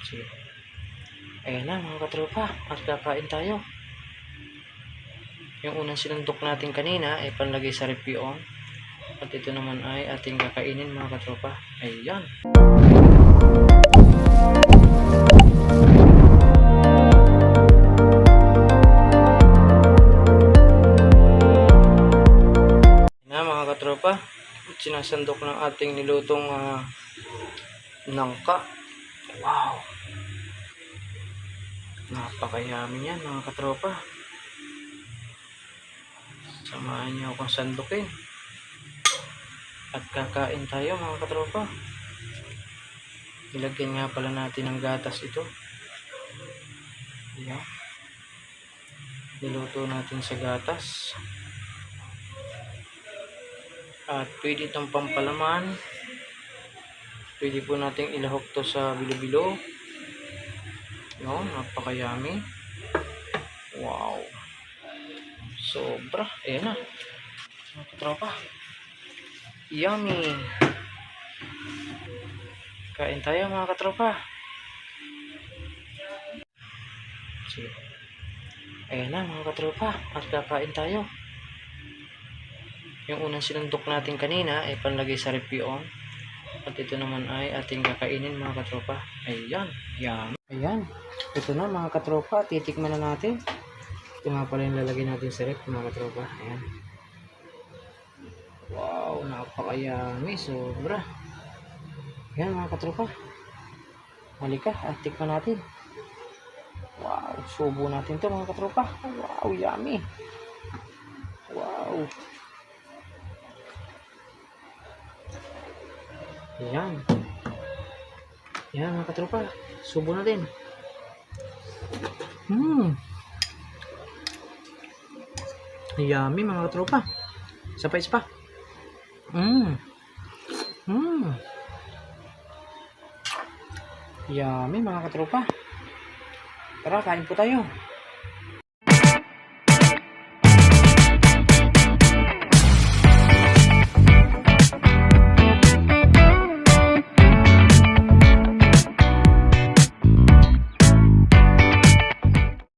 Sige. Ayan na mga katropa, at kakain tayo. Yung unang sinundok natin kanina ay panlagay sa ref yun. At ito naman ay ating kakainin mga katropa. Ayan. Ayan na mga katropa, sinasandok ng ating nilutong nangka. Wow, napakayami yan mga katropa. Samahan niyo akong sandukin at kakain tayo mga katropa. Ilagyan nga pala natin ng gatas ito. Ayan, niluto natin sa gatas. At pwede itong pampalaman. Pwede po nating ilahok to sa bilo-bilo. Yun, napakayami. Wow, sobra. Ayan na mga katropa, yummy. Kain tayo mga katropa. Sige. Ayan na mga katropa, at kakain tayo. Yung unang sinundok natin kanina ay panlagay sa ref yun. At ito naman ay ating kakainin mga katropa. Ayan, yan. Ayan, ito na mga katropa, titikman na natin. Ito nga pala yung lalagay natin sa ref mga katropa. Ayan. Wow, napakayami, sobra. Ayan mga katropa, halika at tikman natin. Wow, subo natin to mga katropa. Wow, yummy. Wow. Ayan. Ayan mga katropa, subo natin. Yummy mga katropa. Isa pa. Yummy mga katropa. Tara, kain po tayo.